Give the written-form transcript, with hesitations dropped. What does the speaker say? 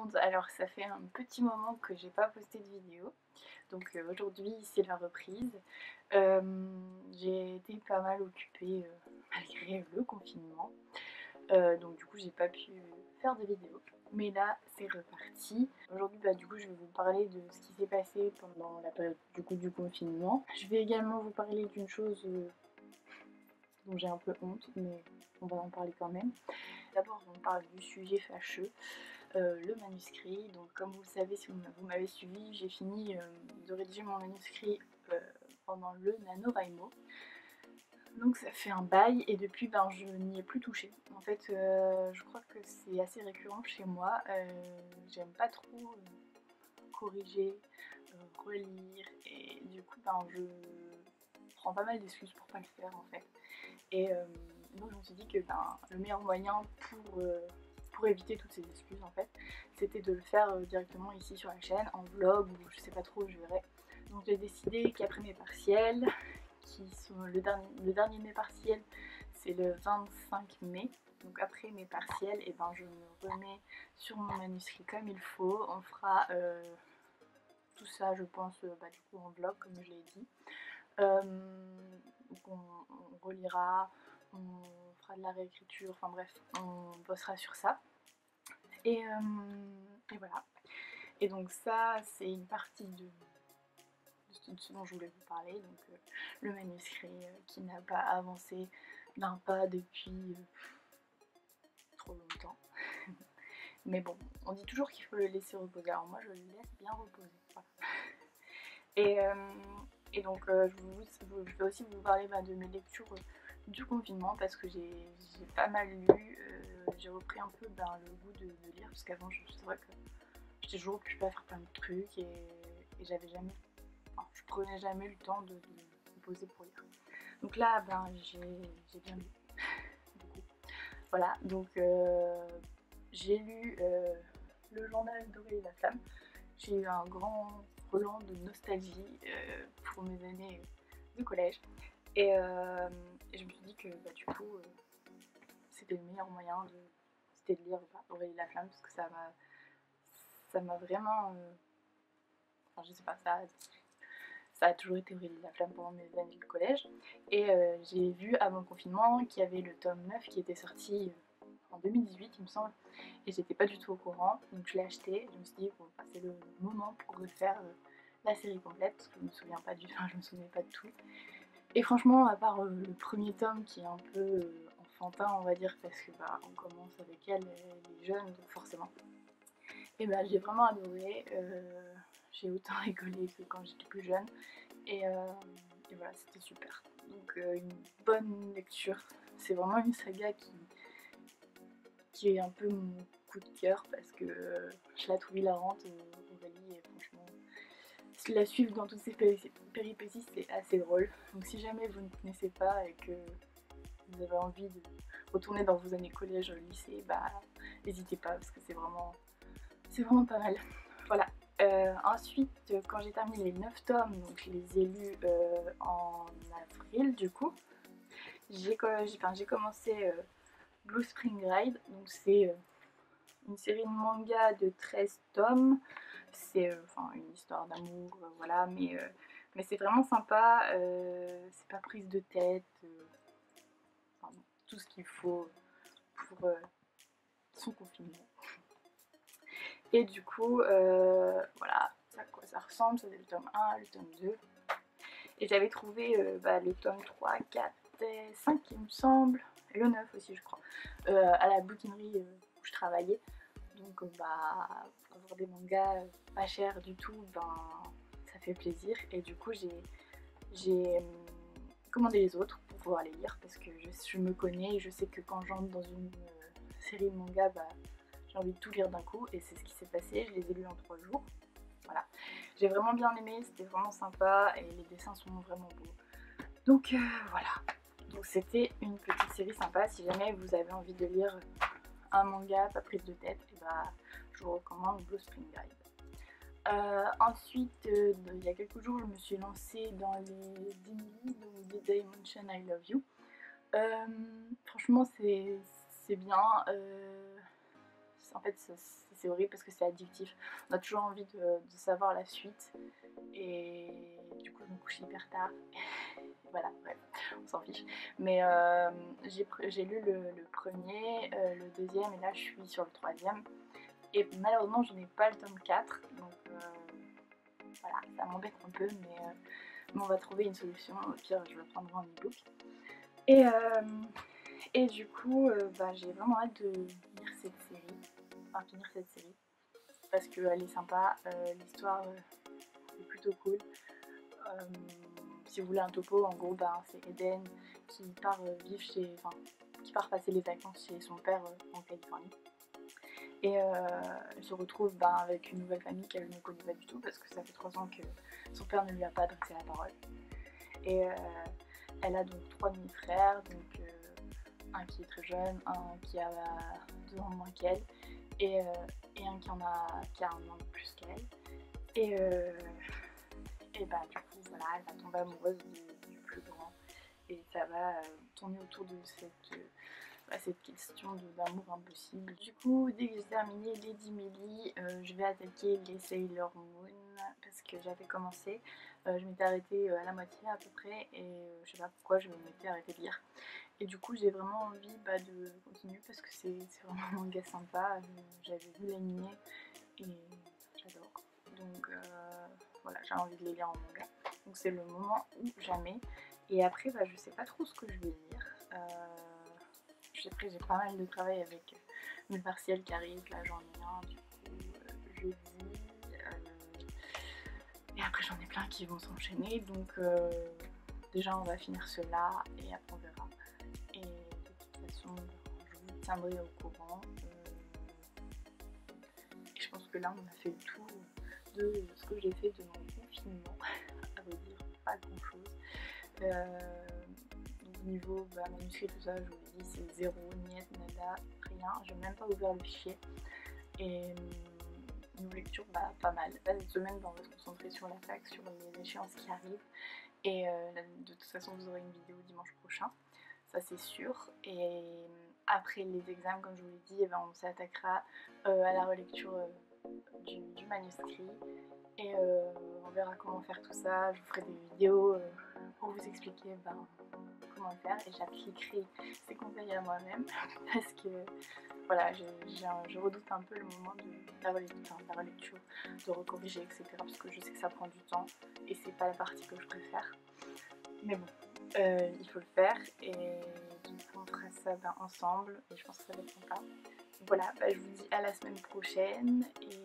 monde. Alors ça fait un petit moment que j'ai pas posté de vidéo, donc aujourd'hui c'est la reprise. J'ai été pas mal occupée malgré le confinement, donc du coup j'ai pas pu faire de vidéo. Mais là c'est reparti. Aujourd'hui du coup je vais vous parler de ce qui s'est passé pendant la période du confinement. Je vais également vous parler d'une chose dont j'ai un peu honte, mais on va en parler quand même. D'abord on parle du sujet fâcheux, le manuscrit. Donc comme vous le savez, si vous m'avez suivi, j'ai fini de rédiger mon manuscrit pendant le NaNoWriMo. Donc ça fait un bail et depuis je n'y ai plus touché. En fait je crois que c'est assez récurrent chez moi. J'aime pas trop corriger, relire, et du coup je prends pas mal d'excuses pour pas le faire en fait. Et donc je me suis dit que le meilleur moyen pour éviter toutes ces excuses en fait, c'était de le faire directement ici sur la chaîne, en vlog ou je sais pas trop, je verrai. Donc j'ai décidé qu'après mes partiels, qui sont le dernier de mes partiels, c'est le 25 mai. Donc après mes partiels, et je me remets sur mon manuscrit comme il faut. On fera tout ça je pense du coup en vlog comme je l'ai dit. Donc on relira, on fera de la réécriture, enfin bref, on bossera sur ça. Et voilà. Et donc ça, c'est une partie de ce dont je voulais vous parler. Donc le manuscrit qui n'a pas avancé d'un pas depuis trop longtemps. Mais bon, on dit toujours qu'il faut le laisser reposer. Alors moi, je le laisse bien reposer. Voilà. Et donc je vais aussi vous parler de mes lectures du confinement, parce que j'ai pas mal lu. J'ai repris un peu le goût de lire, parce qu'avant c'est vrai que j'étais toujours occupée à faire plein de trucs et j'avais jamais, je prenais jamais le temps de me poser pour lire. Donc là j'ai bien lu beaucoup. Voilà, donc j'ai lu le journal d'Aurélie Laflamme. J'ai eu un grand relan de nostalgie pour mes années de collège. Et je me suis dit que du coup c'était le meilleur moyen de lire Aurélie Laflamme, parce que ça m'a vraiment enfin je sais pas, ça a toujours été Aurélie Laflamme pendant mes années de collège. Et j'ai vu avant le confinement qu'il y avait le tome 9 qui était sorti en 2018 il me semble, et j'étais pas du tout au courant, donc je l'ai acheté. Je me suis dit bon, c'est le moment pour refaire la série complète, parce que je me souviens pas je me souvenais pas de tout. Et franchement, à part le premier tome qui est un peu enfantin on va dire, parce que on commence avec elle est jeune, donc forcément. Et j'ai vraiment adoré, j'ai autant rigolé que quand j'étais plus jeune, et voilà, c'était super. Donc une bonne lecture. C'est vraiment une saga qui est un peu mon coup de cœur, parce que je la trouve hilarante, Aurélie, et franchement la suivre dans toutes ses péripéties, c'est assez drôle. Donc si jamais vous ne connaissez pas et que vous avez envie de retourner dans vos années collège, lycée, n'hésitez pas, parce que c'est vraiment pas mal. Voilà. Ensuite, quand j'ai terminé les 9 tomes, donc je les ai lus en avril du coup, j'ai commencé Blue Spring Ride. Donc c'est une série de manga de 13 tomes. C'est une histoire d'amour, voilà, mais c'est vraiment sympa, c'est pas prise de tête, tout ce qu'il faut pour son confinement. Et du coup, voilà, ça quoi ça ressemble, c'est le tome 1, le tome 2. Et j'avais trouvé le tome 3, 4 et 5 il me semble, et le 9 aussi je crois, à la bouquinerie où je travaillais. Donc avoir des mangas pas chers du tout, ça fait plaisir. Et du coup j'ai commandé les autres pour pouvoir les lire, parce que je me connais et je sais que quand j'entre dans une série de mangas, j'ai envie de tout lire d'un coup, et c'est ce qui s'est passé. Je les ai lus en 3 jours. Voilà, j'ai vraiment bien aimé, c'était vraiment sympa et les dessins sont vraiment beaux. Donc voilà, donc c'était une petite série sympa. Si jamais vous avez envie de lire un manga pas prise de tête, je vous recommande Blue Spring Ride. Ensuite, il y a quelques jours, je me suis lancée dans les Dingy, donc The Dimension I Love You. Franchement, c'est bien. en fait c'est horrible parce que c'est addictif. On a toujours envie de savoir la suite et du coup je me couche hyper tard. Voilà, bref, on s'en fiche. Mais j'ai lu le premier, le deuxième et là je suis sur le troisième. Et malheureusement j'en ai pas le tome 4, donc voilà, ça m'embête un peu, mais on va trouver une solution. Au pire je le prendrai en e-book. Et du coup bah, j'ai vraiment hâte de lire cette série, enfin finir cette série, parce qu'elle est sympa, l'histoire est plutôt cool. Si vous voulez un topo, en gros bah, c'est Eden qui part vivre chez, enfin qui part passer les vacances chez son père en Californie. Et elle se retrouve bah, avec une nouvelle famille qu'elle ne connaît pas du tout parce que ça fait 3 ans que son père ne lui a pas adressé la parole. Et elle a donc 3 demi-frères, donc un qui est très jeune, un qui a 2 ans moins qu'elle et un qui a un an de plus qu'elle. Et bah du coup voilà, elle va tomber amoureuse du plus grand et ça va tourner autour de cette question d'amour impossible. Du coup, dès que j'ai terminé Lady Millie, je vais attaquer les Sailor Moon parce que j'avais commencé. Je m'étais arrêtée à la moitié à peu près et je sais pas pourquoi je m'étais arrêtée de lire. Et du coup, j'ai vraiment envie bah, de continuer parce que c'est vraiment un manga sympa. J'avais vu l'anime et j'adore. Donc voilà, j'ai envie de les lire en manga. Donc c'est le moment ou jamais. Et après, bah, je sais pas trop ce que je vais lire. Après j'ai pas mal de travail avec mes partiels qui arrivent, là j'en ai un du coup jeudi, et après j'en ai plein qui vont s'enchaîner, donc déjà on va finir cela et après on verra. Et de toute façon je vous tiendrai au courant. Et je pense que là on a fait le tour de ce que j'ai fait de mon confinement, à vrai dire pas grand chose. Niveau bah, manuscrit, tout ça, je vous l'ai dit, c'est zéro, niet, nada, rien. J'ai même pas ouvert le fichier. Et niveau lecture, bah, pas mal. Là, cette semaine, bah, on va se concentrer sur la fac, sur les échéances qui arrivent. Et de toute façon, vous aurez une vidéo dimanche prochain, ça c'est sûr. Et après les examens, comme je vous l'ai dit, eh ben, on s'attaquera à la relecture du manuscrit. Et on verra comment faire tout ça. Je vous ferai des vidéos pour vous expliquer comment le faire et j'appliquerai ces conseils à moi-même parce que voilà, je redoute un peu le moment de la relecture, de recorriger, etc. parce que je sais que ça prend du temps et c'est pas la partie que je préfère. Mais bon, il faut le faire et du coup on fera ça ensemble et je pense que ça va être sympa. Voilà, bah, je vous dis à la semaine prochaine et